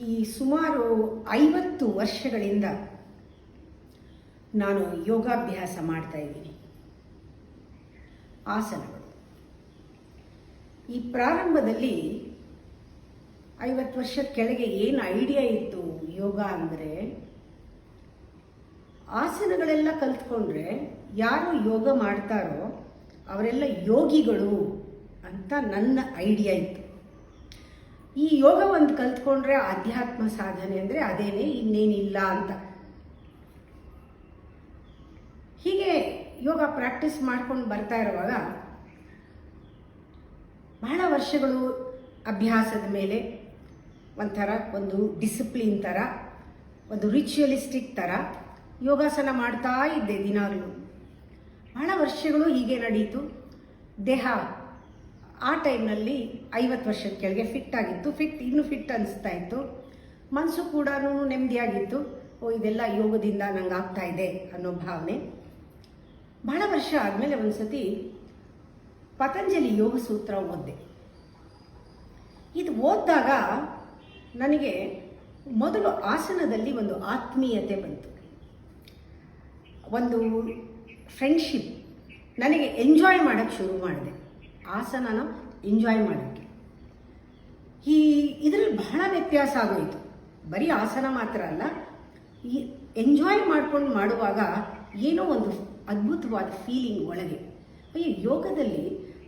ಈ ಸುಮಾರು 50 ವರ್ಷಗಳಿಂದ ನಾನು ಯೋಗಾಭ್ಯಾಸ ಮಾಡ್ತಾ ಇದ್ದೀನಿ. ಆಸನಗಳು ಈ ಪ್ರಾರಂಭದಲ್ಲಿ 50 ವರ್ಷದ ಕೆಳಗೆ ಏನು ಐಡಿಯಾ ಇತ್ತು ಯೋಗ ಅಂದರೆ, ಆಸನಗಳೆಲ್ಲ ಕಲ್ತ್ಕೊಂಡ್ರೆ ಯಾರು ಯೋಗ ಮಾಡ್ತಾರೋ ಅವರೆಲ್ಲ ಯೋಗಿಗಳು ಅಂತ ನನ್ನ ಐಡಿಯಾ ಇತ್ತು. ಈ ಯೋಗ ಒಂದು ಕಲ್ತ್ಕೊಂಡ್ರೆ ಆಧ್ಯಾತ್ಮ ಸಾಧನೆ ಅಂದರೆ ಅದೇನೇ, ಇನ್ನೇನಿಲ್ಲ ಅಂತ. ಹೀಗೆ ಯೋಗ ಪ್ರಾಕ್ಟೀಸ್ ಮಾಡ್ಕೊಂಡು ಬರ್ತಾ ಇರುವಾಗ ಬಹಳ ವರ್ಷಗಳು ಅಭ್ಯಾಸದ ಮೇಲೆ ಒಂಥರ ಒಂದು ಡಿಸಿಪ್ಲಿನ್ ಥರ, ಒಂದು ರಿಚುವಲಿಸ್ಟಿಕ್ ಥರ ಯೋಗಾಸನ ಮಾಡ್ತಾ ಇದ್ದೆ ದಿನಾಗಲೂ. ಬಹಳ ವರ್ಷಗಳು ಹೀಗೆ ನಡೀತು. ದೇಹ ಆ ಟೈಮ್ನಲ್ಲಿ 50 ವರ್ಷದ ಕೆಳಗೆ ಫಿಟ್ ಆಗಿತ್ತು. ಇನ್ನೂ ಫಿಟ್ ಅನಿಸ್ತಾ ಇತ್ತು. ಮನಸ್ಸು ಕೂಡ ನೆಮ್ಮದಿಯಾಗಿತ್ತು. ಇದೆಲ್ಲ ಯೋಗದಿಂದ ನಂಗೆ ಆಗ್ತಾ ಇದೆ ಅನ್ನೋ ಭಾವನೆ. ಬಹಳ ವರ್ಷ ಆದಮೇಲೆ ಒಂದು ಸತಿ ಪತಂಜಲಿ ಯೋಗ ಸೂತ್ರ ಓದಿದೆ. ಇದು ಓದಿದಾಗ ನನಗೆ ಮೊದಲು ಆಸನದಲ್ಲಿ ಒಂದು ಆತ್ಮೀಯತೆ ಬಂತು, ಒಂದು ಫ್ರೆಂಡ್ಶಿಪ್. ನನಗೆ ಎಂಜಾಯ್ ಮಾಡೋಕ್ಕೆ ಶುರು ಮಾಡಿದೆ, ಆಸನನ ಎಂಜಾಯ್ ಮಾಡೋಕ್ಕೆ. ಇದರಲ್ಲಿ ಬಹಳ ವ್ಯತ್ಯಾಸ ಆಗೋಯಿತು. ಬರೀ ಆಸನ ಮಾತ್ರ ಅಲ್ಲ, ಈ ಎಂಜಾಯ್ ಮಾಡ್ಕೊಂಡು ಮಾಡುವಾಗ ಏನೋ ಒಂದು ಅದ್ಭುತವಾದ ಫೀಲಿಂಗ್ ಒಳಗೆ. ಈ ಯೋಗದಲ್ಲಿ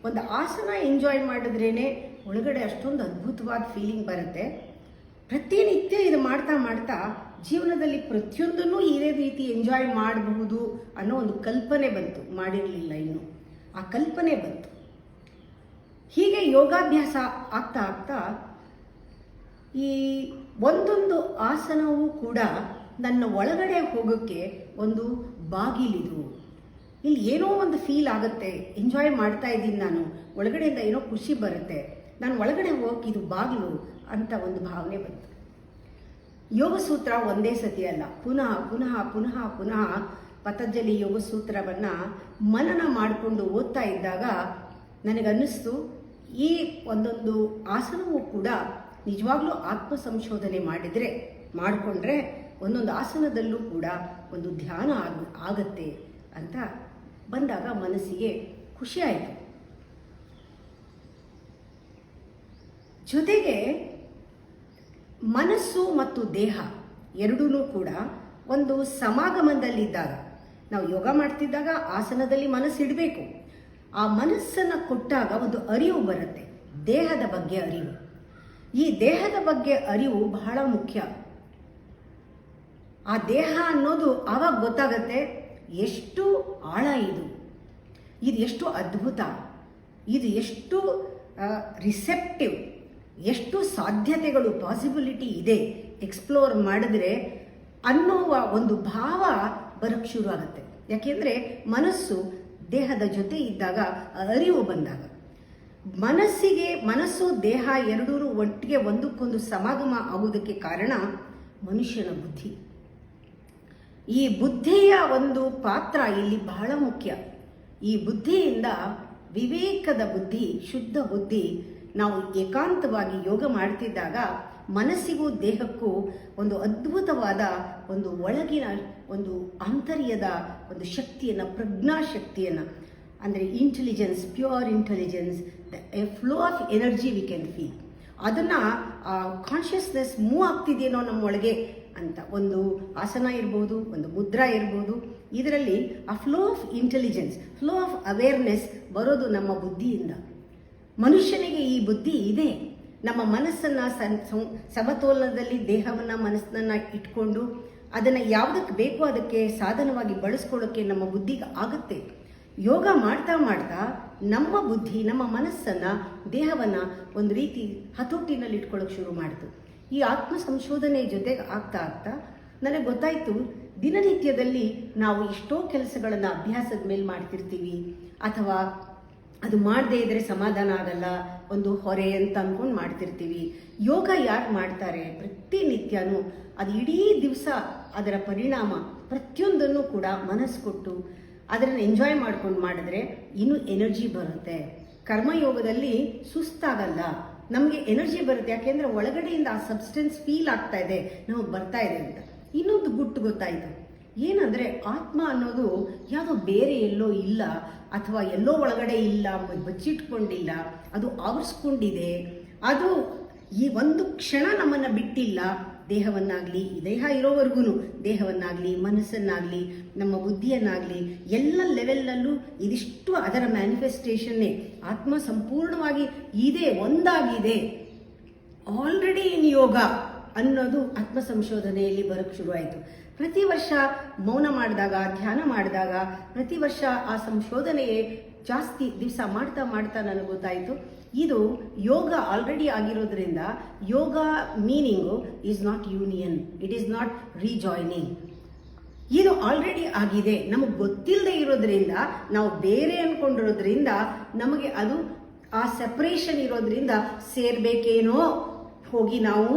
ಒಂದು ಆಸನ ಎಂಜಾಯ್ ಮಾಡಿದ್ರೇ ಒಳಗಡೆ ಅಷ್ಟೊಂದು ಅದ್ಭುತವಾದ ಫೀಲಿಂಗ್ ಬರುತ್ತೆ. ಪ್ರತಿನಿತ್ಯ ಇದು ಮಾಡ್ತಾ ಮಾಡ್ತಾ ಜೀವನದಲ್ಲಿ ಪ್ರತಿಯೊಂದನ್ನು ಇದೇ ರೀತಿ ಎಂಜಾಯ್ ಮಾಡಬಹುದು ಅನ್ನೋ ಒಂದು ಕಲ್ಪನೆ ಬಂತು. ಮಾಡಿರಲಿಲ್ಲ ಇನ್ನು, ಆ ಕಲ್ಪನೆ ಬಂತು. ಹೀಗೆ ಯೋಗಾಭ್ಯಾಸ ಆಗ್ತಾ ಆಗ್ತಾ ಈ ಒಂದೊಂದು ಆಸನವೂ ಕೂಡ ನನ್ನ ಒಳಗಡೆ ಹೋಗೋಕ್ಕೆ ಒಂದು ಬಾಗಿಲಿದು. ಇಲ್ಲಿ ಏನೋ ಒಂದು ಫೀಲ್ ಆಗುತ್ತೆ, ಎಂಜಾಯ್ ಮಾಡ್ತಾ ಇದ್ದೀನಿ ನಾನು, ಒಳಗಡೆಯಿಂದ ಏನೋ ಖುಷಿ ಬರುತ್ತೆ, ನಾನು ಒಳಗಡೆ ಹೋಗೋಕೆ ಇದು ಬಾಗಿಲು ಅಂತ ಒಂದು ಭಾವನೆ ಬಂತು. ಯೋಗ ಸೂತ್ರ ಒಂದೇ ಸತಿ ಅಲ್ಲ, ಪುನಃ ಪುನಃ ಪುನಃ ಪುನಃ ಪತಂಜಲಿ ಯೋಗ ಸೂತ್ರವನ್ನು ಮನನ ಮಾಡಿಕೊಂಡು ಓದ್ತಾ ಇದ್ದಾಗ ನನಗನ್ನಿಸ್ತು, ಈ ಒಂದೊಂದು ಆಸನವೂ ಕೂಡ ನಿಜವಾಗ್ಲೂ ಆತ್ಮ ಸಂಶೋಧನೆ ಮಾಡಿಕೊಂಡ್ರೆ ಒಂದೊಂದು ಆಸನದಲ್ಲೂ ಕೂಡ ಒಂದು ಧ್ಯಾನ ಆಗತ್ತೆ ಅಂತ ಬಂದಾಗ ಮನಸ್ಸಿಗೆ ಖುಷಿ ಆಯಿತು. ಜೊತೆಗೆ ಮನಸ್ಸು ಮತ್ತು ದೇಹ ಎರಡೂ ಕೂಡ ಒಂದು ಸಮಾಗಮದಲ್ಲಿದ್ದಾಗ, ನಾವು ಯೋಗ ಮಾಡ್ತಿದ್ದಾಗ ಆಸನದಲ್ಲಿ ಮನಸ್ಸಿಡಬೇಕು. ಆ ಮನಸ್ಸನ್ನು ಕೊಟ್ಟಾಗ ಒಂದು ಅರಿವು ಬರುತ್ತೆ, ದೇಹದ ಬಗ್ಗೆ ಅರಿವು. ಈ ದೇಹದ ಬಗ್ಗೆ ಅರಿವು ಬಹಳ ಮುಖ್ಯ. ಆ ದೇಹ ಅನ್ನೋದು ಆವಾಗ ಗೊತ್ತಾಗತ್ತೆ, ಎಷ್ಟು ಆಳ ಇದು ಎಷ್ಟು ಅದ್ಭುತ, ಇದು ಎಷ್ಟು ರಿಸೆಪ್ಟಿವ್, ಎಷ್ಟು ಸಾಧ್ಯತೆಗಳು ಪಾಸಿಬಿಲಿಟಿ ಇದೆ ಎಕ್ಸ್ಪ್ಲೋರ್ ಮಾಡಿದ್ರೆ ಅನ್ನುವ ಒಂದು ಭಾವ ಬರೋಕ್ಕೆ ಶುರು ಆಗುತ್ತೆ. ಯಾಕೆಂದರೆ ಮನಸ್ಸು ದೇಹದ ಜೊತೆ ಇದ್ದಾಗ ಅರಿವು ಬಂದಾಗ, ಮನಸ್ಸು ದೇಹ ಎರಡೂ ಒಟ್ಟಿಗೆ ಒಂದಕ್ಕೊಂದು ಸಮಾಗಮ ಆಗುವುದಕ್ಕೆ ಕಾರಣ ಮನುಷ್ಯನ ಬುದ್ಧಿ. ಈ ಬುದ್ಧಿಯ ಒಂದು ಪಾತ್ರ ಇಲ್ಲಿ ಬಹಳ ಮುಖ್ಯ. ಈ ಬುದ್ಧಿಯಿಂದ, ವಿವೇಕದ ಬುದ್ಧಿ, ಶುದ್ಧ ಬುದ್ಧಿ, ನಾವು ಏಕಾಂತವಾಗಿ ಯೋಗ ಮಾಡ್ತಿದ್ದಾಗ ಮನಸ್ಸಿಗೂ ದೇಹಕ್ಕೂ ಒಂದು ಅದ್ಭುತವಾದ ಒಂದು ಒಳಗಿನ ಒಂದು ಆಂತರ್ಯದ ಒಂದು ಶಕ್ತಿಯನ್ನು, ಪ್ರಜ್ಞಾಶಕ್ತಿಯನ್ನು, ಅಂದರೆ intelligence, pure intelligence, A flow of energy we can feel. ಅದನ್ನು ಕಾನ್ಷಿಯಸ್ನೆಸ್ ಮೂವ್ ಆಗ್ತಿದೆಯೇನೋ ನಮ್ಮೊಳಗೆ ಅಂತ. ಒಂದು ಆಸನ ಇರ್ಬೋದು, ಒಂದು ಮುದ್ರಾ ಇರ್ಬೋದು, ಇದರಲ್ಲಿ ಆ flow of intelligence, flow of awareness ಬರೋದು ನಮ್ಮ ಬುದ್ಧಿಯಿಂದ. ಮನುಷ್ಯನಿಗೆ ಈ ಬುದ್ಧಿ ಇದೆ. ನಮ್ಮ ಮನಸ್ಸನ್ನು ಸಮತೋಲನದಲ್ಲಿ ದೇಹವನ್ನು, ಮನಸ್ಸನ್ನು ಇಟ್ಕೊಂಡು ಅದನ್ನು ಯಾವುದಕ್ಕೆ ಬೇಕೋ ಅದಕ್ಕೆ ಸಾಧನವಾಗಿ ಬಳಸ್ಕೊಳ್ಳೋಕ್ಕೆ ನಮ್ಮ ಬುದ್ಧಿಗೆ ಆಗುತ್ತೆ. ಯೋಗ ಮಾಡ್ತಾ ಮಾಡ್ತಾ ನಮ್ಮ ಬುದ್ಧಿ, ನಮ್ಮ ಮನಸ್ಸನ್ನು, ದೇಹವನ್ನು ಒಂದು ರೀತಿ ಹತೋಟಿನಲ್ಲಿ ಇಟ್ಕೊಳ್ಳೋಕೆ ಶುರು ಮಾಡಿತು. ಈ ಆತ್ಮ ಸಂಶೋಧನೆ ಜೊತೆಗೆ ಆಗ್ತಾ ಆಗ್ತಾ ನನಗೆ ಗೊತ್ತಾಯಿತು, ದಿನನಿತ್ಯದಲ್ಲಿ ನಾವು ಎಷ್ಟೋ ಕೆಲಸಗಳನ್ನು ಅಭ್ಯಾಸದ ಮೇಲೆ ಮಾಡ್ತಿರ್ತೀವಿ, ಅಥವಾ ಅದು ಮಾಡದೇ ಇದ್ದರೆ ಸಮಾಧಾನ ಆಗಲ್ಲ, ಒಂದು ಹೊರೆ ಅಂತ ಅಂದ್ಕೊಂಡು ಮಾಡ್ತಿರ್ತೀವಿ. ಯೋಗ ಯಾರು ಮಾಡ್ತಾರೆ ಪ್ರತಿನಿತ್ಯನೂ, ಅದು ಇಡೀ ದಿವಸ ಅದರ ಪರಿಣಾಮ ಪ್ರತಿಯೊಂದನ್ನು ಕೂಡ ಮನಸ್ಸು ಕೊಟ್ಟು ಅದನ್ನು ಎಂಜಾಯ್ ಮಾಡ್ಕೊಂಡು ಮಾಡಿದ್ರೆ ಇನ್ನೂ ಎನರ್ಜಿ ಬರುತ್ತೆ. ಕರ್ಮಯೋಗದಲ್ಲಿ ಸುಸ್ತಾಗಲ್ಲ, ನಮಗೆ ಎನರ್ಜಿ ಬರುತ್ತೆ. ಯಾಕೆಂದರೆ ಒಳಗಡೆಯಿಂದ ಆ ಸಬ್ಸ್ಟೆನ್ಸ್ ಫೀಲ್ ಆಗ್ತಾ ಇದೆ, ನಮಗೆ ಬರ್ತಾ ಇದೆ ಅಂತ. ಇನ್ನೊಂದು ಗುಟ್ಟು ಗೊತ್ತಾಯಿತು, ಏನಂದರೆ ಆತ್ಮ ಅನ್ನೋದು ಯಾವುದೋ ಬೇರೆ ಎಲ್ಲೋ ಇಲ್ಲ, ಅಥವಾ ಎಲ್ಲೋ ಒಳಗಡೆ ಇಲ್ಲ, ಬಚ್ಚಿಟ್ಕೊಂಡಿಲ್ಲ, ಅದು ಆವರಿಸ್ಕೊಂಡಿದೆ. ಅದು ಈ ಒಂದು ಕ್ಷಣ ನಮ್ಮನ್ನು ಬಿಟ್ಟಿಲ್ಲ. ದೇಹವನ್ನಾಗಲಿ, ದೇಹ ಇರೋವರೆಗೂ ದೇಹವನ್ನಾಗಲಿ, ಮನಸ್ಸನ್ನಾಗಲಿ, ನಮ್ಮ ಬುದ್ಧಿಯನ್ನಾಗಲಿ ಎಲ್ಲ ಲೆವೆಲ್ನಲ್ಲೂ ಇದಿಷ್ಟು ಅದರ ಮ್ಯಾನಿಫೆಸ್ಟೇಷನ್ನೇ. ಆತ್ಮ ಸಂಪೂರ್ಣವಾಗಿ ಇದೆ, ಒಂದಾಗಿದೆ, ಆಲ್ರೆಡಿ ಇನ್ ಯೋಗ ಅನ್ನೋದು ಆತ್ಮ ಸಂಶೋಧನೆಯಲ್ಲಿ ಬರೋಕ್ಕೆ ಶುರುವಾಯಿತು. ಪ್ರತಿ ವರ್ಷ ಮೌನ ಮಾಡಿದಾಗ, ಧ್ಯಾನ ಮಾಡಿದಾಗ, ಪ್ರತಿ ವರ್ಷ ಆ ಸಂಶೋಧನೆಯೇ ಜಾಸ್ತಿ ದಿವಸ ಮಾಡ್ತಾ ಮಾಡ್ತಾ ನನಗೆ ಗೊತ್ತಾಯಿತು, ಇದು ಯೋಗ ಆಲ್ರೆಡಿ ಆಗಿರೋದ್ರಿಂದ yoga meaning is not union, it is not rejoining. ಇದು ಆಲ್ರೆಡಿ ಆಗಿದೆ. ನಮಗೆ ಗೊತ್ತಿಲ್ಲದೆ ಇರೋದ್ರಿಂದ, ನಾವು ಬೇರೆ ಅಂದ್ಕೊಂಡಿರೋದ್ರಿಂದ, ನಮಗೆ ಅದು ಆ ಸೆಪರೇಷನ್ ಇರೋದ್ರಿಂದ ಸೇರಬೇಕೇನೋ, ಹೋಗಿ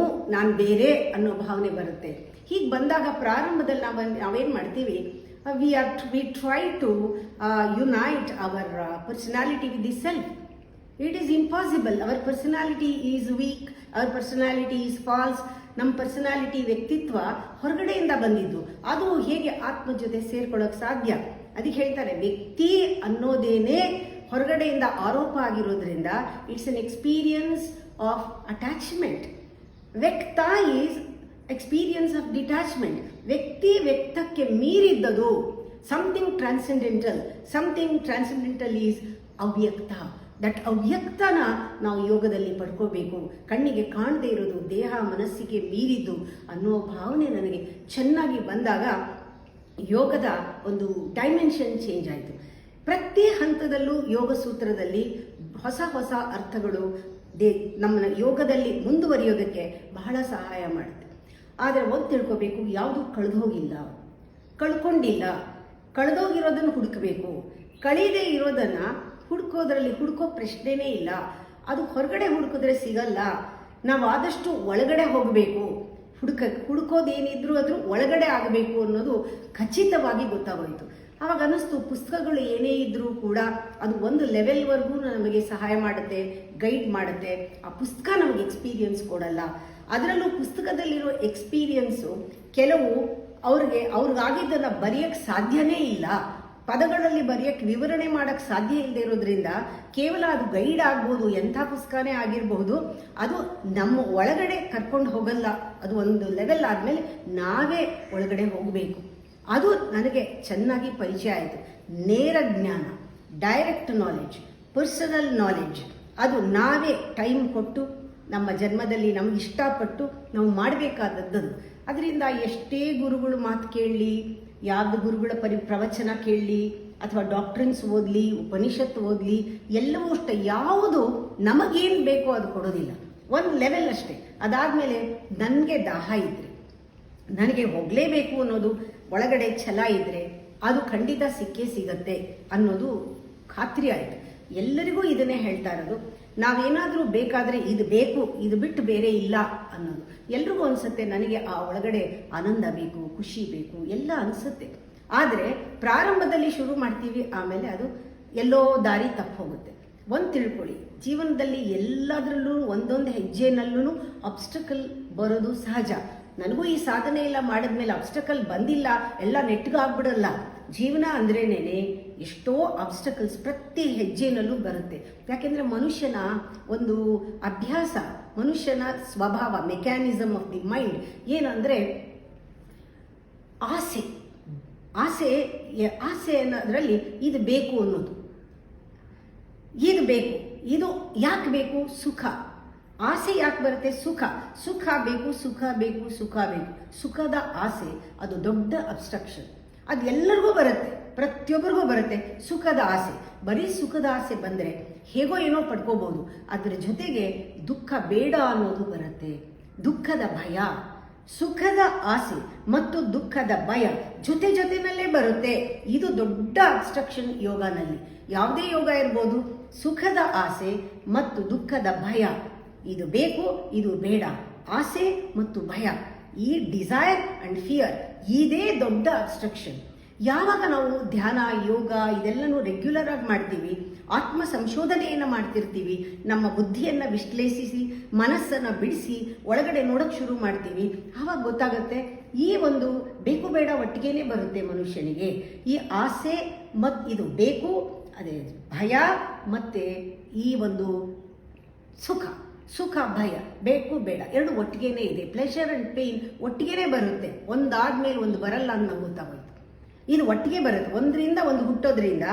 ನಾನು ಬೇರೆ ಅನ್ನೋ ಭಾವನೆ ಬರುತ್ತೆ. ಹೀಗೆ ಬಂದಾಗ ಪ್ರಾರಂಭದಲ್ಲಿ ನಾವೇನು ಮಾಡ್ತೀವಿ, we try to unite our personality with the self. It is impossible. Our personality is weak, our personality is false. ನಮ್ಮ ಪರ್ಸನಾಲಿಟಿ, ವ್ಯಕ್ತಿತ್ವ ಹೊರಗಡೆಯಿಂದ ಬಂದಿದ್ದು, ಅದು ಹೇಗೆ ಆತ್ಮ ಜೊತೆ ಸೇರ್ಕೊಳ್ಳೋಕೆ ಸಾಧ್ಯ? ಅದಕ್ಕೆ ಹೇಳ್ತಾರೆ, ವ್ಯಕ್ತಿ ಅನ್ನೋದೇನೇ ಹೊರಗಡೆಯಿಂದ ಆರೋಪ ಆಗಿರೋದ್ರಿಂದ it's an experience of attachment. ವ್ಯಕ್ತ ಈಸ್ ಎಕ್ಸ್ಪೀರಿಯನ್ಸ್ ಆಫ್ ಡಿಟ್ಯಾಚ್ಮೆಂಟ್. ವ್ಯಕ್ತಕ್ಕೆ ಮೀರಿದ್ದದು something transcendental. Something transcendental is ಅವ್ಯಕ್ತ. ದಟ್ ಅವ್ಯಕ್ತನ ನಾವು ಯೋಗದಲ್ಲಿ ಪಡ್ಕೋಬೇಕು. ಕಣ್ಣಿಗೆ ಕಾಣದೇ ಇರೋದು, ದೇಹ ಮನಸ್ಸಿಗೆ ಮೀರಿದ್ದು ಅನ್ನೋ ಭಾವನೆ ನನಗೆ ಚೆನ್ನಾಗಿ ಬಂದಾಗ ಯೋಗದ ಒಂದು ಡೈಮೆನ್ಷನ್ ಚೇಂಜ್ ಆಯಿತು. ಪ್ರತಿ ಹಂತದಲ್ಲೂ ಯೋಗ ಸೂತ್ರದಲ್ಲಿ ಹೊಸ ಹೊಸ ಅರ್ಥಗಳು ನಮ್ಮನ್ನ ಯೋಗದಲ್ಲಿ ಮುಂದುವರಿಯೋದಕ್ಕೆ ಬಹಳ ಸಹಾಯ ಮಾಡುತ್ತೆ. ಆದರೆ ಒಂದು ತಿಳ್ಕೋಬೇಕು, ಯಾವುದು ಕಳೆದೋಗಿಲ್ಲ, ಕಳ್ಕೊಂಡಿಲ್ಲ. ಕಳೆದೋಗಿರೋದನ್ನು ಹುಡುಕಬೇಕು. ಕಳೀದೇ ಇರೋದನ್ನು ಹುಡುಕೋ ಪ್ರಶ್ನೆನೇ ಇಲ್ಲ. ಅದು ಹೊರಗಡೆ ಹುಡುಕಿದ್ರೆ ಸಿಗಲ್ಲ. ನಾವು ಆದಷ್ಟು ಒಳಗಡೆ ಹೋಗಬೇಕು. ಹುಡುಕೋದೇನಿದ್ರು ಅದ್ರ ಒಳಗಡೆ ಆಗಬೇಕು ಅನ್ನೋದು ಖಚಿತವಾಗಿ ಗೊತ್ತಾಗೋಯ್ತು. ಆವಾಗ ಅನ್ನಿಸ್ತು, ಪುಸ್ತಕಗಳು ಏನೇ ಇದ್ರೂ ಕೂಡ ಅದು ಒಂದು ಲೆವೆಲ್ವರೆಗೂ ನಮಗೆ ಸಹಾಯ ಮಾಡುತ್ತೆ, ಗೈಡ್ ಮಾಡುತ್ತೆ. ಆ ಪುಸ್ತಕ ನಮಗೆ ಎಕ್ಸ್ಪೀರಿಯನ್ಸ್ ಕೊಡಲ್ಲ. ಅದರಲ್ಲೂ ಪುಸ್ತಕದಲ್ಲಿರೋ ಎಕ್ಸ್ಪೀರಿಯನ್ಸು ಕೆಲವು ಅವ್ರಿಗಾಗಿದ್ದನ್ನು ಬರೆಯೋಕ್ಕೆ ಸಾಧ್ಯನೇ ಇಲ್ಲ. ಪದಗಳಲ್ಲಿ ಬರೆಯೋಕ್ಕೆ, ವಿವರಣೆ ಮಾಡೋಕ್ಕೆ ಸಾಧ್ಯ ಇಲ್ಲದೆ ಇರೋದ್ರಿಂದ ಕೇವಲ ಅದು ಗೈಡ್ ಆಗ್ಬೋದು, ಎಂಥ ಪುಸ್ತಕನೇ ಆಗಿರಬಹುದು, ಅದು ನಮ್ಮ ಒಳಗಡೆ ಕರ್ಕೊಂಡು ಹೋಗಲ್ಲ. ಅದು ಒಂದು ಲೆವೆಲ್ ಆದಮೇಲೆ ನಾವೇ ಒಳಗಡೆ ಹೋಗಬೇಕು. ಅದು ನನಗೆ ಚೆನ್ನಾಗಿ ಪರಿಚಯ ಆಯಿತು. ನೇರ ಜ್ಞಾನ, ಡೈರೆಕ್ಟ್ ನಾಲೆಡ್ಜ್, ಪರ್ಸನಲ್ ನಾಲೆಡ್ಜ್, ಅದು ನಾವೇ ಟೈಮ್ ಕೊಟ್ಟು ನಮ್ಮ ಜನ್ಮದಲ್ಲಿ ನಮ್ಗೆ ಇಷ್ಟಪಟ್ಟು ನಾವು ಮಾಡಬೇಕಾದದ್ದು. ಅದರಿಂದ ಎಷ್ಟೇ ಗುರುಗಳು ಮಾತು ಕೇಳಲಿ, ಯಾವ್ದು ಗುರುಗಳ ಪ್ರವಚನ ಕೇಳಲಿ, ಅಥವಾ ಡಾಕ್ಟ್ರಿನ್ಸ್ ಓದಲಿ, ಉಪನಿಷತ್ತು ಓದಲಿ, ಎಲ್ಲವೂ ಅಷ್ಟೇ, ಯಾವುದು ನಮಗೇನು ಬೇಕೋ ಅದು ಕೊಡೋದಿಲ್ಲ. ಒಂದು ಲೆವೆಲ್ ಅಷ್ಟೇ. ಅದಾದಮೇಲೆ ನನಗೆ ದಾಹ ಇದ್ದರೆ, ನನಗೆ ಹೋಗಲೇಬೇಕು ಅನ್ನೋದು ಒಳಗಡೆ ಛಲ ಇದ್ದರೆ ಅದು ಖಂಡಿತ ಸಿಕ್ಕೇ ಸಿಗತ್ತೆ ಅನ್ನೋದು ಖಾತ್ರಿ ಆಯಿತು. ಎಲ್ಲರಿಗೂ ಇದನ್ನೇ ಹೇಳ್ತಾ ಇರೋದು, ನಾವೇನಾದರೂ ಬೇಕಾದರೆ ಇದು ಬೇಕು, ಇದು ಬಿಟ್ಟು ಬೇರೆ ಇಲ್ಲ ಅನ್ನೋದು. ಎಲ್ರಿಗೂ ಅನಿಸುತ್ತೆ, ನನಗೆ ಆ ಒಳಗಡೆ ಆನಂದ ಬೇಕು, ಖುಷಿ ಬೇಕು, ಎಲ್ಲ ಅನಿಸುತ್ತೆ. ಆದರೆ ಪ್ರಾರಂಭದಲ್ಲಿ ಶುರು ಮಾಡ್ತೀವಿ, ಆಮೇಲೆ ಅದು ಎಲ್ಲೋ ದಾರಿ ತಪ್ಪು ಹೋಗುತ್ತೆ. ಒಂದು ತಿಳ್ಕೊಳ್ಳಿ, ಜೀವನದಲ್ಲಿ ಎಲ್ಲದರಲ್ಲೂ ಒಂದೊಂದು ಹೆಜ್ಜೆನಲ್ಲೂ ಅಬ್ಸ್ಟಕಲ್ ಬರೋದು ಸಹಜ. ನನಗೂ ಈ ಸಾಧನೆ ಎಲ್ಲ ಮಾಡಿದ್ಮೇಲೆ ಅಬ್ಸ್ಟಕಲ್ ಬಂದಿಲ್ಲ, ಎಲ್ಲ ನೆಟ್ಟಗಾಗ್ಬಿಡಲ್ಲ. ಜೀವನ ಅಂದ್ರೇನೆ ಎಷ್ಟೋ ಅಬ್ಸ್ಟಕಲ್ಸ್ ಪ್ರತಿ ಹೆಜ್ಜೆನಲ್ಲೂ ಬರುತ್ತೆ. ಯಾಕೆಂದರೆ ಮನುಷ್ಯನ ಒಂದು ಅಭ್ಯಾಸ, ಮನುಷ್ಯನ ಸ್ವಭಾವ, ಮೆಕ್ಯಾನಿಸಮ್ ಆಫ್ ದಿ ಮೈಂಡ್ ಏನಂದರೆ ಆಸೆ. ಅನ್ನೋದ್ರಲ್ಲಿ ಇದು ಬೇಕು ಅನ್ನೋದು, ಇದು ಬೇಕು. ಇದು ಯಾಕೆ ಬೇಕು? ಸುಖ. ಆಸೆ ಯಾಕೆ ಬರುತ್ತೆ? ಸುಖ ಬೇಕು. ಸುಖದ ಆಸೆ ಅದು ದೊಡ್ಡ ಅಬ್ಸ್ಟ್ರಕ್ಷನ್. ಅದು ಎಲ್ಲರಿಗೂ ಬರುತ್ತೆ, ಪ್ರತಿಯೊಬ್ಬರಿಗೂ ಬರುತ್ತೆ ಸುಖದ ಆಸೆ. ಬರೀ ಸುಖದ ಆಸೆ ಬಂದರೆ ಹೇಗೋ ಏನೋ ಪಡ್ಕೋಬೋದು. ಅದರ ಜೊತೆಗೆ ದುಃಖ ಬೇಡ ಅನ್ನೋದು ಬರುತ್ತೆ, ದುಃಖದ ಭಯ. ಸುಖದ ಆಸೆ ಮತ್ತು ದುಃಖದ ಭಯ ಜೊತೆನಲ್ಲೇ ಬರುತ್ತೆ. ಇದು ದೊಡ್ಡ ಅಬ್ಸ್ಟ್ರಕ್ಷನ್ ಯೋಗನಲ್ಲಿ. ಯಾವುದೇ ಯೋಗ ಇರ್ಬೋದು, ಸುಖದ ಆಸೆ ಮತ್ತು ದುಃಖದ ಭಯ, ಇದು ಬೇಕು, ಇದು ಬೇಡ, ಆಸೆ ಮತ್ತು ಭಯ, ಈ ಡಿಸೈರ್ ಅಂಡ್ ಫಿಯರ್, ಇದೇ ದೊಡ್ಡ ಅಬ್ಸ್ಟ್ರಕ್ಷನ್. ಯಾವಾಗ ನಾವು ಧ್ಯಾನ, ಯೋಗ ಇದೆಲ್ಲನೂ ರೆಗ್ಯುಲರ್ ಆಗಿ ಮಾಡ್ತೀವಿ, ಆತ್ಮ ಸಂಶೋಧನೆಯನ್ನು ಮಾಡ್ತಿರ್ತೀವಿ, ನಮ್ಮ ಬುದ್ಧಿಯನ್ನು ವಿಶ್ಲೇಷಿಸಿ ಮನಸ್ಸನ್ನು ಬಿಡಿಸಿ ಒಳಗಡೆ ನೋಡೋಕ್ಕೆ ಶುರು ಮಾಡ್ತೀವಿ. ಆವಾಗ ಗೊತ್ತಾಗುತ್ತೆ ಈ ಒಂದು ಬೇಕು ಬೇಡ ಒಟ್ಟಿಗೆನೇ ಬರುತ್ತೆ ಮನುಷ್ಯನಿಗೆ. ಈ ಆಸೆ ಮತ್ತು ಇದು ಬೇಕು, ಅದೇ ಭಯ ಮತ್ತು ಈ ಒಂದು ಸುಖ ಭಯ, ಬೇಕು ಬೇಡ ಎರಡು ಒಟ್ಟಿಗೆನೇ ಇದೆ. ಪ್ಲೆಷರ್ ಆ್ಯಂಡ್ ಪೇಯ್ನ್ ಒಟ್ಟಿಗೆನೇ ಬರುತ್ತೆ, ಒಂದಾದ್ಮೇಲೆ ಒಂದು ಬರಲ್ಲ ಅಂತ ನಮ್ಗೆ ಗೊತ್ತಾಗೋಯ್ತು. ಇದು ಒಟ್ಟಿಗೆ ಬರುತ್ತೆ, ಒಂದರಿಂದ ಒಂದು ಹುಟ್ಟೋದ್ರಿಂದ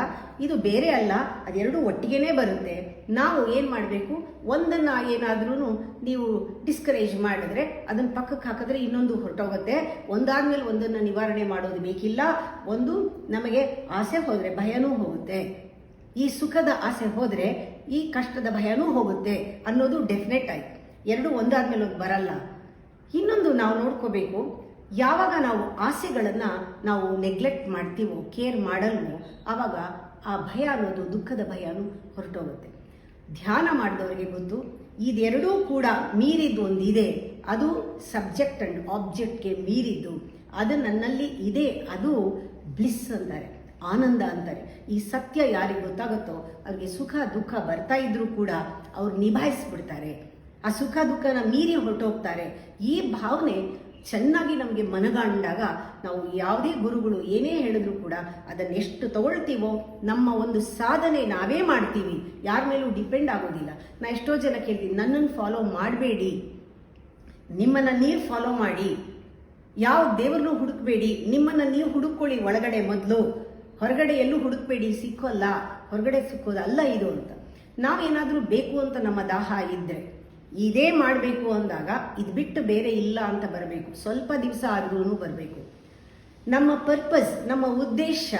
ಇದು ಬೇರೆ ಅಲ್ಲ, ಅದೆರಡು ಒಟ್ಟಿಗೆನೇ ಬರುತ್ತೆ. ನಾವು ಏನು ಮಾಡಬೇಕು, ಒಂದನ್ನು ಏನಾದ್ರೂ ನೀವು ಡಿಸ್ಕರೇಜ್ ಮಾಡಿದ್ರೆ ಅದನ್ನು ಪಕ್ಕಕ್ಕೆ ಹಾಕಿದ್ರೆ ಇನ್ನೊಂದು ಹೊರಟೋಗುತ್ತೆ. ಒಂದಾದ್ಮೇಲೆ ಒಂದನ್ನು ನಿವಾರಣೆ ಮಾಡೋದು ಬೇಕಿಲ್ಲ. ಒಂದು ನಮಗೆ ಆಸೆ ಹೋದರೆ ಭಯನೂ ಹೋಗುತ್ತೆ, ಈ ಸುಖದ ಆಸೆ ಹೋದರೆ ಈ ಕಷ್ಟದ ಭಯನೂ ಹೋಗುತ್ತೆ ಅನ್ನೋದು ಡೆಫಿನೆಟ್ ಆಯ್ತು. ಎರಡು ಒಂದಾದ್ಮೇಲೆ ಒಂದು ಬರಲ್ಲ. ಇನ್ನೊಂದು ನಾವು ನೋಡ್ಕೋಬೇಕು, ಯಾವಾಗ ನಾವು ಆಸೆಗಳನ್ನು ನಾವು ನೆಗ್ಲೆಕ್ಟ್ ಮಾಡ್ತೀವೋ, ಕೇರ್ ಮಾಡಲ್ವೋ, ಆವಾಗ ಆ ಭಯ ಅನ್ನೋದು ದುಃಖದ ಭಯನೂ ಹೊರಟೋಗುತ್ತೆ. ಧ್ಯಾನ ಮಾಡಿದವರಿಗೆ ಗೊತ್ತು, ಇದೆರಡೂ ಕೂಡ ಮೀರಿದ್ದು ಒಂದಿದೆ, ಅದು ಸಬ್ಜೆಕ್ಟ್ ಆ್ಯಂಡ್ ಆಬ್ಜೆಕ್ಟ್ಗೆ ಮೀರಿದ್ದು, ಅದು ನನ್ನಲ್ಲಿ ಇದೆ, ಅದು ಬ್ಲಿಸ್ ಅಂತಾರೆ, ಆನಂದ ಅಂತಾರೆ. ಈ ಸತ್ಯ ಯಾರಿಗೆ ಗೊತ್ತಾಗುತ್ತೋ ಅವ್ರಿಗೆ ಸುಖ ದುಃಖ ಬರ್ತಾ ಇದ್ರೂ ಕೂಡ ಅವ್ರು ನಿಭಾಯಿಸ್ಬಿಡ್ತಾರೆ, ಆ ಸುಖ ದುಃಖನ ಮೀರಿ ಹೊರಟೋಗ್ತಾರೆ. ಈ ಭಾವನೆ ಚೆನ್ನಾಗಿ ನಮಗೆ ಮನಗಾಂಡಾಗ ನಾವು ಯಾವುದೇ ಗುರುಗಳು ಏನೇ ಹೇಳಿದ್ರು ಕೂಡ ಅದನ್ನು ಎಷ್ಟು ತಗೊಳ್ತೀವೋ ನಮ್ಮ ಒಂದು ಸಾಧನೆ ನಾವೇ ಮಾಡ್ತೀವಿ, ಯಾರ ಮೇಲೂ ಡಿಪೆಂಡ್ ಆಗೋದಿಲ್ಲ. ನಾ ಎಷ್ಟೋ ಜನ ಕೇಳ್ತೀನಿ, ನನ್ನನ್ನು ಫಾಲೋ ಮಾಡಬೇಡಿ, ನಿಮ್ಮನ್ನು ನೀವು ಫಾಲೋ ಮಾಡಿ, ಯಾವ ದೇವರನ್ನು ಹುಡುಕಬೇಡಿ, ನಿಮ್ಮನ್ನು ನೀವು ಹುಡುಕೊಳ್ಳಿ ಒಳಗಡೆ ಮೊದಲು, ಹೊರಗಡೆ ಎಲ್ಲೂ ಹುಡುಕಬೇಡಿ, ಸಿಕ್ಕೋಲ್ಲ, ಹೊರಗಡೆ ಸಿಕ್ಕೋದಲ್ಲ ಇದು ಅಂತ. ನಾವೇನಾದರೂ ಬೇಕು ಅಂತ ನಮ್ಮ ದಾಹ ಇದ್ದರೆ ಇದೇ ಮಾಡಬೇಕು ಅಂದಾಗ ಇದು ಬಿಟ್ಟು ಬೇರೆ ಇಲ್ಲ ಅಂತ ಬರಬೇಕು, ಸ್ವಲ್ಪ ದಿವಸ ಆದ್ರೂ ಬರಬೇಕು. ನಮ್ಮ ಪರ್ಪಸ್, ನಮ್ಮ ಉದ್ದೇಶ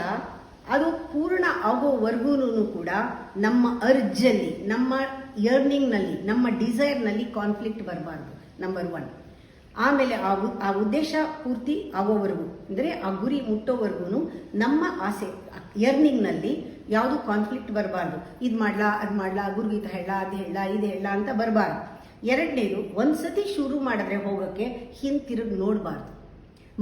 ಅದು ಪೂರ್ಣ ಆಗೋವರೆಗೂ ಕೂಡ ನಮ್ಮ ಅರ್ಜಲ್ಲಿ, ನಮ್ಮ ಯರ್ನಿಂಗ್ನಲ್ಲಿ, ನಮ್ಮ ಡಿಸೈರ್ನಲ್ಲಿ ಕಾನ್ಫ್ಲಿಕ್ಟ್ ಬರಬಾರ್ದು, ನಂಬರ್ 1. ಆಮೇಲೆ ಆ ಉದ್ದೇಶ ಪೂರ್ತಿ ಆಗೋವರೆಗೂ, ಅಂದರೆ ಆ ಗುರಿ ಮುಟ್ಟೋವರೆಗೂ ನಮ್ಮ ಆಸೆ ಯರ್ನಿಂಗ್ನಲ್ಲಿ ಯಾವುದು ಕಾನ್ಫ್ಲಿಕ್ಟ್ ಬರಬಾರ್ದು. ಇದು ಮಾಡ್ಲಾ, ಅದು ಮಾಡ್ಲಾ, ಗುರುಗೀತ ಹೇಳ, ಅದು ಹೇಳ, ಇದು ಹೇಳ ಅಂತ ಬರಬಾರ್ದು. ಎರಡನೇದು, ಒಂದ್ಸತಿ ಶುರು ಮಾಡಿದ್ರೆ ಹೋಗೋಕ್ಕೆ ಹಿಂತಿರುಗಿ ನೋಡಬಾರ್ದು,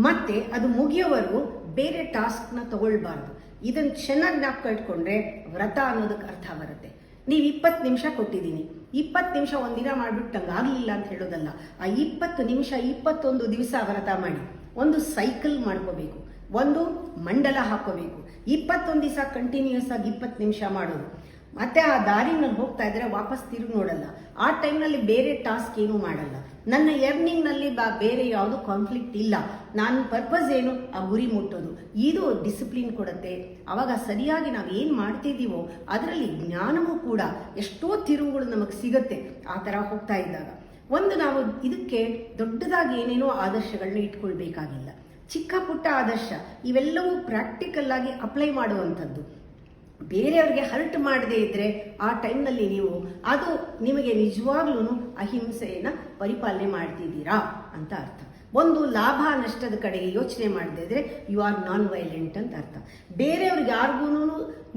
ಮತ್ತೆ ಅದು ಮುಗಿಯೋವರೆಗೂ ಬೇರೆ ಟಾಸ್ಕ್ನ ತಗೊಳ್ಬಾರ್ದು. ಇದನ್ನು ಚೆನ್ನಾಗಿ ಜ್ಞಾಪಕ ಇಟ್ಕೊಂಡ್ರೆ ವ್ರತ ಅನ್ನೋದಕ್ಕೆ ಅರ್ಥ ಬರುತ್ತೆ. ನೀವು 20 ನಿಮಿಷ ಕೊಟ್ಟಿದ್ದೀನಿ, 20 ನಿಮಿಷ ಒಂದಿನ ಮಾಡಿಬಿಟ್ಟು ನಂಗೆ ಆಗಲಿಲ್ಲ ಅಂತ ಹೇಳೋದಲ್ಲ. ಆ 20 ನಿಮಿಷ 21 ದಿವಸ ವ್ರತ ಮಾಡಿ ಒಂದು ಸೈಕಲ್ ಮಾಡ್ಕೋಬೇಕು, ಒಂದು ಮಂಡಲ ಹಾಕೋಬೇಕು. 21 ದಿವಸ ಕಂಟಿನ್ಯೂಸ್ ಆಗಿ 20 ನಿಮಿಷ ಮಾಡೋದು, ಮತ್ತೆ ಆ ದಾರಿನಲ್ಲಿ ಹೋಗ್ತಾ ಇದ್ರೆ ವಾಪಸ್ ತಿರುಗಿ ನೋಡಲ್ಲ. ಆ ಟೈಮ್ನಲ್ಲಿ ಬೇರೆ ಟಾಸ್ಕ್ ಏನೂ ಮಾಡಲ್ಲ. ನನ್ನ ಯರ್ನಿಂಗ್ನಲ್ಲಿ ಬೇರೆ ಯಾವುದು ಕಾನ್ಫ್ಲಿಕ್ಟ್ ಇಲ್ಲ. ನನ್ನ ಪರ್ಪಸ್ ಏನು, ಆ ಗುರಿ ಮುಟ್ಟೋದು. ಇದು ಡಿಸಿಪ್ಲಿನ್ ಕೊಡುತ್ತೆ. ಆವಾಗ ಸರಿಯಾಗಿ ನಾವು ಏನು ಮಾಡ್ತಿದ್ದೀವೋ ಅದರಲ್ಲಿ ಜ್ಞಾನವೂ ಕೂಡ ಎಷ್ಟೋ ತಿರುವುಗಳು ನಮಗೆ ಸಿಗುತ್ತೆ ಆ ಥರ ಹೋಗ್ತಾ ಇದ್ದಾಗ. ಒಂದು ನಾವು ಇದಕ್ಕೆ ದೊಡ್ಡದಾಗಿ ಏನೇನೋ ಆದರ್ಶಗಳನ್ನ ಇಟ್ಕೊಳ್ಬೇಕಾಗಿಲ್ಲ. ಚಿಕ್ಕ ಪುಟ್ಟ ಆದರ್ಶ ಇವೆಲ್ಲವೂ ಪ್ರಾಕ್ಟಿಕಲ್ ಆಗಿ ಅಪ್ಲೈ ಮಾಡುವಂಥದ್ದು. ಬೇರೆಯವ್ರಿಗೆ ಹರ್ಟ್ ಮಾಡದೇ ಇದ್ದರೆ ಆ ಟೈಮ್ನಲ್ಲಿ ನೀವು ಅದು ನಿಮಗೆ ನಿಜವಾಗ್ಲೂ ಅಹಿಂಸೆಯನ್ನು ಪರಿಪಾಲನೆ ಮಾಡ್ತಿದ್ದೀರಾ ಅಂತ ಅರ್ಥ. ಒಂದು ಲಾಭ ನಷ್ಟದ ಕಡೆಗೆ ಯೋಚನೆ ಮಾಡದೇ ಇದ್ರೆ ಯು ಆರ್ ನಾನ್ ವೈಲೆಂಟ್ ಅಂತ ಅರ್ಥ. ಬೇರೆಯವ್ರಿಗೆ ಯಾರಿಗೂ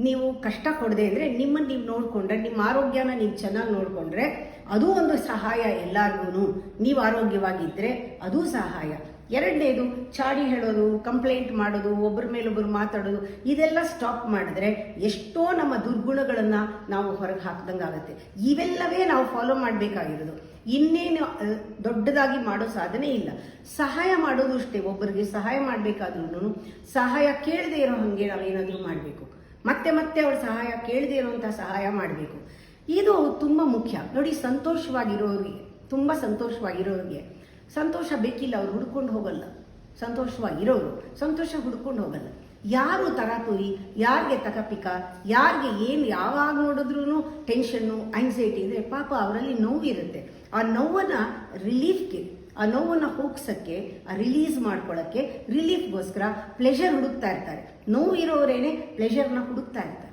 ನೀವು ಕಷ್ಟ ಕೊಡದೇ ಇದ್ರೆ ನಿಮ್ಮನ್ನು ನೀವು ನೋಡಿಕೊಂಡ್ರೆ, ನಿಮ್ಮ ಆರೋಗ್ಯನ ನೀವು ಚೆನ್ನಾಗಿ ನೋಡಿಕೊಂಡ್ರೆ ಅದು ಒಂದು ಸಹಾಯ ಎಲ್ಲರಿಗೂ. ನೀವು ಆರೋಗ್ಯವಾಗಿದ್ದರೆ ಅದು ಸಹಾಯ. ಎರಡನೇದು, ಚಾಡಿ ಹೇಳೋದು, ಕಂಪ್ಲೇಂಟ್ ಮಾಡೋದು, ಒಬ್ಬರ ಮೇಲೊಬ್ಬರು ಮಾತಾಡೋದು, ಇದೆಲ್ಲ ಸ್ಟಾಪ್ ಮಾಡಿದ್ರೆ ಎಷ್ಟೋ ನಮ್ಮ ದುರ್ಗುಣಗಳನ್ನು ನಾವು ಹೊರಗೆ ಹಾಕ್ದಂಗೆ ಆಗುತ್ತೆ. ಇವೆಲ್ಲವೇ ನಾವು ಫಾಲೋ ಮಾಡಬೇಕಾಗಿರೋದು. ಇನ್ನೇನು ದೊಡ್ಡದಾಗಿ ಮಾಡೋ ಸಾಧನೆ ಇಲ್ಲ. ಸಹಾಯ ಮಾಡೋದು ಅಷ್ಟೇ. ಒಬ್ಬರಿಗೆ ಸಹಾಯ ಮಾಡಬೇಕಾದ್ರೂ ಸಹಾಯ ಕೇಳದೆ ಇರೋ ಹಾಗೆ ನಾವೇನಾದರೂ ಮಾಡಬೇಕು. ಮತ್ತೆ ಮತ್ತೆ ಅವ್ರ ಸಹಾಯ ಕೇಳದೆ ಇರೋವಂಥ ಸಹಾಯ ಮಾಡಬೇಕು. ಇದು ತುಂಬ ಮುಖ್ಯ ನೋಡಿ. ಸಂತೋಷವಾಗಿರೋರಿಗೆ, ತುಂಬ ಸಂತೋಷವಾಗಿರೋರಿಗೆ ಸಂತೋಷ ಬೇಕಿಲ್ಲ, ಅವ್ರು ಹುಡ್ಕೊಂಡು ಹೋಗಲ್ಲ. ಸಂತೋಷವಾಗಿರೋರು ಸಂತೋಷ ಹುಡ್ಕೊಂಡು ಹೋಗಲ್ಲ. ಯಾರು ತರಾತುರಿ, ಯಾರಿಗೆ ತಕಪಿಕ, ಯಾರಿಗೆ ಏನು ಯಾವಾಗ ನೋಡಿದ್ರೂ ಟೆನ್ಷನ್ನು, ಆಂಗ್ಸೈಟಿ ಇದ್ರೆ ಪಾಪ ಅವರಲ್ಲಿ ನೋವಿರುತ್ತೆ. ಆ ನೋವನ್ನು ರಿಲೀಫ್ಗೆ, ಆ ನೋವನ್ನು ಹೋಗ್ಸೋಕ್ಕೆ, ಆ ರಿಲೀಸ್ ಮಾಡ್ಕೊಳ್ಳೋಕ್ಕೆ, ರಿಲೀಫ್ಗೋಸ್ಕರ ಪ್ಲೆಷರ್ ಹುಡುಕ್ತಾ ಇರ್ತಾರೆ. ನೋವು ಇರೋರೇನೆ ಪ್ಲೆಷರ್ನ ಹುಡುಕ್ತಾ ಇರ್ತಾರೆ.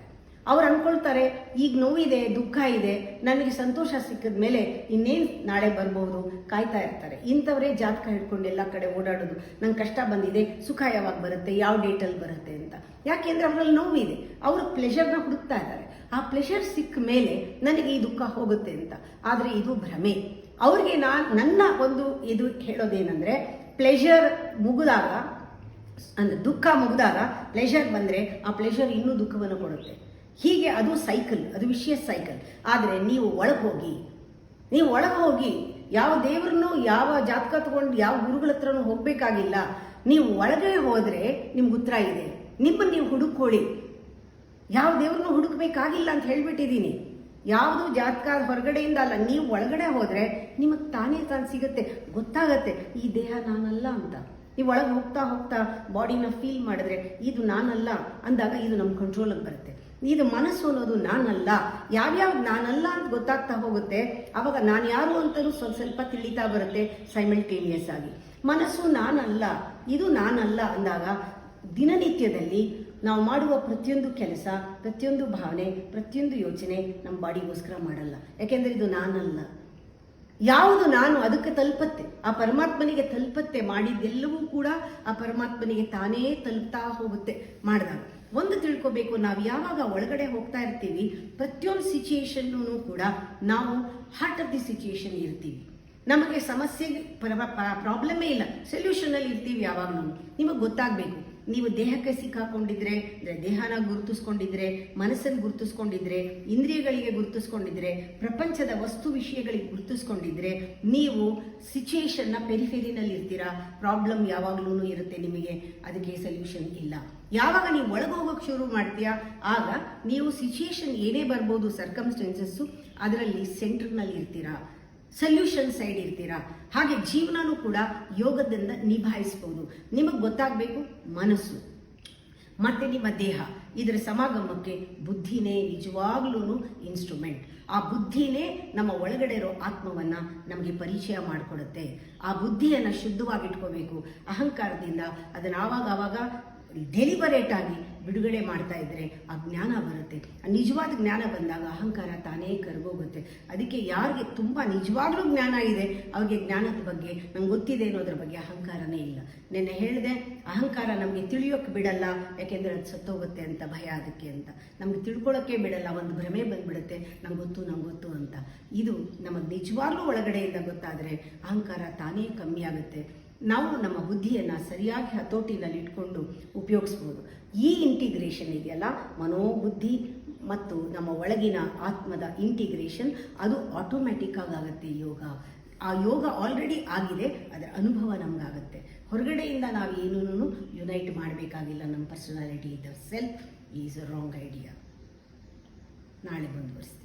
ಅವ್ರು ಅಂದ್ಕೊಳ್ತಾರೆ ಈಗ ನೋವಿದೆ, ದುಃಖ ಇದೆ, ನನಗೆ ಸಂತೋಷ ಸಿಕ್ಕಿದ ಮೇಲೆ ಇನ್ನೇನು ನಾಳೆ ಬರ್ಬೋದು ಕಾಯ್ತಾ ಇರ್ತಾರೆ. ಇಂಥವರೇ ಜಾತಕ ಹಿಡ್ಕೊಂಡು ಎಲ್ಲ ಕಡೆ ಓಡಾಡೋದು. ನಂಗೆ ಕಷ್ಟ ಬಂದಿದೆ, ಸುಖ ಯಾವಾಗ ಬರುತ್ತೆ, ಯಾವ ಡೇಟಲ್ಲಿ ಬರುತ್ತೆ ಅಂತ. ಯಾಕೆಂದರೆ ಅವರಲ್ಲಿ ನೋವಿದೆ, ಅವರು ಪ್ಲೆಷರ್ನ ಹುಡುಕ್ತಾ ಇದ್ದಾರೆ. ಆ ಪ್ಲೆಷರ್ ಸಿಕ್ಕ ಮೇಲೆ ನನಗೆ ಈ ದುಃಖ ಹೋಗುತ್ತೆ ಅಂತ. ಆದರೆ ಇದು ಭ್ರಮೆ. ಅವ್ರಿಗೆ ನನ್ನ ಒಂದು ಇದು ಹೇಳೋದೇನೆಂದರೆ, ಪ್ಲೆಷರ್ ಮುಗಿದಾಗ, ಅಂದರೆ ದುಃಖ ಮುಗಿದಾಗ ಪ್ಲೆಷರ್ ಬಂದರೆ ಆ ಪ್ಲೆಷರ್ ಇನ್ನೂ ದುಃಖವನ್ನು ಕೊಡುತ್ತೆ. ಹೀಗೆ ಅದು ಸೈಕಲ್, ಅದು ವಿಷಯಸ್ ಸೈಕಲ್. ಆದರೆ ನೀವು ಒಳಗೆ ಹೋಗಿ ಯಾವ ದೇವ್ರನ್ನೂ ಯಾವ ಜಾತಕ ತಗೊಂಡು ಯಾವ ಗುರುಗಳ ಹತ್ರನೂ ಹೋಗ್ಬೇಕಾಗಿಲ್ಲ. ನೀವು ಒಳಗೆ ಹೋದರೆ ನಿಮ್ಗೆ ಉತ್ತರ ಇದೆ. ನಿಮ್ಮನ್ನು ನೀವು ಹುಡುಕೊಳ್ಳಿ. ಯಾವ ದೇವ್ರನ್ನೂ ಹುಡುಕ್ಬೇಕಾಗಿಲ್ಲ ಅಂತ ಹೇಳ್ಬಿಟ್ಟಿದ್ದೀನಿ. ಯಾವುದು ಜಾತಕ ಹೊರಗಡೆಯಿಂದ ಅಲ್ಲ, ನೀವು ಒಳಗಡೆ ಹೋದರೆ ನಿಮಗೆ ತಾನೇ ಸಿಗುತ್ತೆ, ಗೊತ್ತಾಗತ್ತೆ ಈ ದೇಹ ನಾನಲ್ಲ ಅಂತ. ನೀವು ಒಳಗೆ ಹೋಗ್ತಾ ಹೋಗ್ತಾ ಬಾಡಿನ ಫೀಲ್ ಮಾಡಿದ್ರೆ ಇದು ನಾನಲ್ಲ ಅಂದಾಗ ಇದು ನಮ್ಮ ಕಂಟ್ರೋಲಿಗೆ ಬರುತ್ತೆ. ಇದು ಮನಸ್ಸು ಅನ್ನೋದು ನಾನಲ್ಲ, ಯಾವ್ಯಾವ ನಾನಲ್ಲ ಅಂತ ಗೊತ್ತಾಗ್ತಾ ಹೋಗುತ್ತೆ. ಆವಾಗ ನಾನು ಯಾರು ಅಂತಲೂ ಸ್ವಲ್ಪ ತಿಳಿತಾ ಬರುತ್ತೆ ಸೈಮಲ್ಟೇನಿಯಸ್ ಆಗಿ. ಮನಸ್ಸು ನಾನಲ್ಲ, ಇದು ನಾನಲ್ಲ ಅಂದಾಗ ದಿನನಿತ್ಯದಲ್ಲಿ ನಾವು ಮಾಡುವ ಪ್ರತಿಯೊಂದು ಕೆಲಸ, ಪ್ರತಿಯೊಂದು ಭಾವನೆ, ಪ್ರತಿಯೊಂದು ಯೋಚನೆ ನಮ್ಮ ಬಾಡಿಗೋಸ್ಕರ ಮಾಡಲ್ಲ. ಯಾಕೆಂದರೆ ಇದು ನಾನಲ್ಲ. ಯಾವುದು ನಾನು ಅದಕ್ಕೆ ತಲುಪತ್ತೆ, ಆ ಪರಮಾತ್ಮನಿಗೆ ತಲುಪತ್ತೆ. ಮಾಡಿದ್ದೆಲ್ಲವೂ ಕೂಡ ಆ ಪರಮಾತ್ಮನಿಗೆ ತಾನೇ ತಲುಪ್ತಾ ಹೋಗುತ್ತೆ ಮಾಡಿದಾಗ. ಒಂದು ತಿಳ್ಕೋಬೇಕು, ನಾವು ಯಾವಾಗ ಒಳಗಡೆ ಹೋಗ್ತಾ ಇರ್ತೀವಿ ಪ್ರತಿಯೊಂದು ಸಿಚುಯೇಷನ್ನೂ ಕೂಡ ನಾವು ಹಾರ್ಟ್ ಆಫ್ ದಿ ಸಿಚುಯೇಷನ್ ಇರ್ತೀವಿ. ನಮಗೆ ಸಮಸ್ಯೆಗೆ ಪ್ರಾಬ್ಲಮೇ ಇಲ್ಲ, ಸೊಲ್ಯೂಷನಲ್ಲಿ ಇರ್ತೀವಿ ಯಾವಾಗಲೂ. ನಿಮಗೆ ಗೊತ್ತಾಗಬೇಕು, ನೀವು ದೇಹಕ್ಕೆ ಸಿಕ್ಕಾಕೊಂಡಿದ್ರೆ, ದೇಹನ ಗುರುತಿಸ್ಕೊಂಡಿದ್ರೆ, ಮನಸ್ಸನ್ನು ಗುರುತಿಸ್ಕೊಂಡಿದ್ರೆ, ಇಂದ್ರಿಯಗಳಿಗೆ ಗುರುತಿಸ್ಕೊಂಡಿದ್ರೆ, ಪ್ರಪಂಚದ ವಸ್ತು ವಿಷಯಗಳಿಗೆ ಗುರುತಿಸ್ಕೊಂಡಿದ್ರೆ, ನೀವು ಸಿಚುಯೇಷನ್ನ ಪೆರಿಫೆರಿನಲ್ಲಿ ಇರ್ತೀರಾ. ಪ್ರಾಬ್ಲಮ್ ಯಾವಾಗಲೂ ಇರುತ್ತೆ ನಿಮಗೆ, ಅದಕ್ಕೆ ಸೊಲ್ಯೂಷನ್ ಇಲ್ಲ. ಯಾವಾಗ ನೀವು ಒಳಗೆ ಹೋಗೋಕೆ ಶುರು ಮಾಡ್ತೀಯಾ ಆಗ ನೀವು ಸಿಚುಯೇಷನ್ ಏನೇ ಬರ್ಬೋದು, ಸರ್ಕಮ್ಸ್ಟೆನ್ಸಸ್ಸು, ಅದರಲ್ಲಿ ಸೆಂಟ್ರ್ನಲ್ಲಿ ಇರ್ತೀರಾ, ಸೊಲ್ಯೂಷನ್ ಸೈಡ್ ಇರ್ತೀರಾ. ಹಾಗೆ ಜೀವನನೂ ಕೂಡ ಯೋಗದಿಂದ ನಿಭಾಯಿಸ್ಬೋದು. ನಿಮಗೆ ಗೊತ್ತಾಗಬೇಕು, ಮನಸ್ಸು ಮತ್ತು ನಿಮ್ಮ ದೇಹ ಇದರ ಸಮಾಗಮಕ್ಕೆ ಬುದ್ಧಿನೇ ನಿಜವಾಗ್ಲೂ ಇನ್ಸ್ಟ್ರೂಮೆಂಟ್. ಆ ಬುದ್ಧಿನೇ ನಮ್ಮ ಒಳಗಡೆ ಇರೋ ಆತ್ಮವನ್ನು ನಮಗೆ ಪರಿಚಯ ಮಾಡಿಕೊಡುತ್ತೆ. ಆ ಬುದ್ಧಿಯನ್ನು ಶುದ್ಧವಾಗಿಟ್ಕೋಬೇಕು. ಅಹಂಕಾರದಿಂದ ಅದನ್ನು ಆವಾಗ ಡೆಲಿಬರೇಟ್ ಆಗಿ ಬಿಡುಗಡೆ ಮಾಡ್ತಾ ಇದ್ರೆ ಆ ಜ್ಞಾನ ಬರುತ್ತೆ. ಆ ನಿಜವಾದ ಜ್ಞಾನ ಬಂದಾಗ ಅಹಂಕಾರ ತಾನೇ ಕರಗೋಗುತ್ತೆ. ಅದಕ್ಕೆ ಯಾರಿಗೆ ತುಂಬ ನಿಜವಾಗ್ಲೂ ಜ್ಞಾನ ಇದೆ ಅವ್ರಿಗೆ ಜ್ಞಾನದ ಬಗ್ಗೆ ನಂಗೆ ಗೊತ್ತಿದೆ ಅನ್ನೋದ್ರ ಬಗ್ಗೆ ಅಹಂಕಾರನೇ ಇಲ್ಲ. ನೆನ್ನೆ ಹೇಳಿದೆ, ಅಹಂಕಾರ ನಮಗೆ ತಿಳಿಯೋಕ್ಕೆ ಬಿಡಲ್ಲ, ಯಾಕೆಂದರೆ ಅದು ಸತ್ತೋಗುತ್ತೆ ಅಂತ ಭಯ ಅದಕ್ಕೆ ಅಂತ. ನಮ್ಗೆ ತಿಳ್ಕೊಳ್ಳೋಕ್ಕೆ ಬಿಡಲ್ಲ, ಒಂದು ಭ್ರಮೆ ಬಂದ್ಬಿಡುತ್ತೆ, ನಂಗೆ ಗೊತ್ತು ಅಂತ. ಇದು ನಮಗೆ ನಿಜವಾಗ್ಲೂ ಒಳಗಡೆಯಿಂದ ಗೊತ್ತಾದರೆ ಅಹಂಕಾರ ತಾನೇ ಕಮ್ಮಿ ಆಗುತ್ತೆ. ನಾವು ನಮ್ಮ ಬುದ್ಧಿಯನ್ನು ಸರಿಯಾಗಿ ಹತೋಟಿನಲ್ಲಿ ಇಟ್ಕೊಂಡು ಉಪಯೋಗಿಸ್ಬೋದು. ಈ ಇಂಟಿಗ್ರೇಷನ್ ಇದೆಯಲ್ಲ, ಮನೋಬುದ್ಧಿ ಮತ್ತು ನಮ್ಮ ಒಳಗಿನ ಆತ್ಮದ ಇಂಟಿಗ್ರೇಷನ್, ಅದು ಆಟೋಮ್ಯಾಟಿಕ್ ಆಗುತ್ತೆ ಯೋಗ. ಆ ಯೋಗ ಆಲ್ರೆಡಿ ಆಗಿದೆ, ಅದರ ಅನುಭವ ನಮಗಾಗುತ್ತೆ. ಹೊರಗಡೆಯಿಂದ ನಾವು ಏನೂ ಯುನೈಟ್ ಮಾಡಬೇಕಾಗಿಲ್ಲ. ನಮ್ಮ personality, the self is a wrong idea. ನಾಳೆ ಮುಂದುವರಿಸ್ತೀನಿ.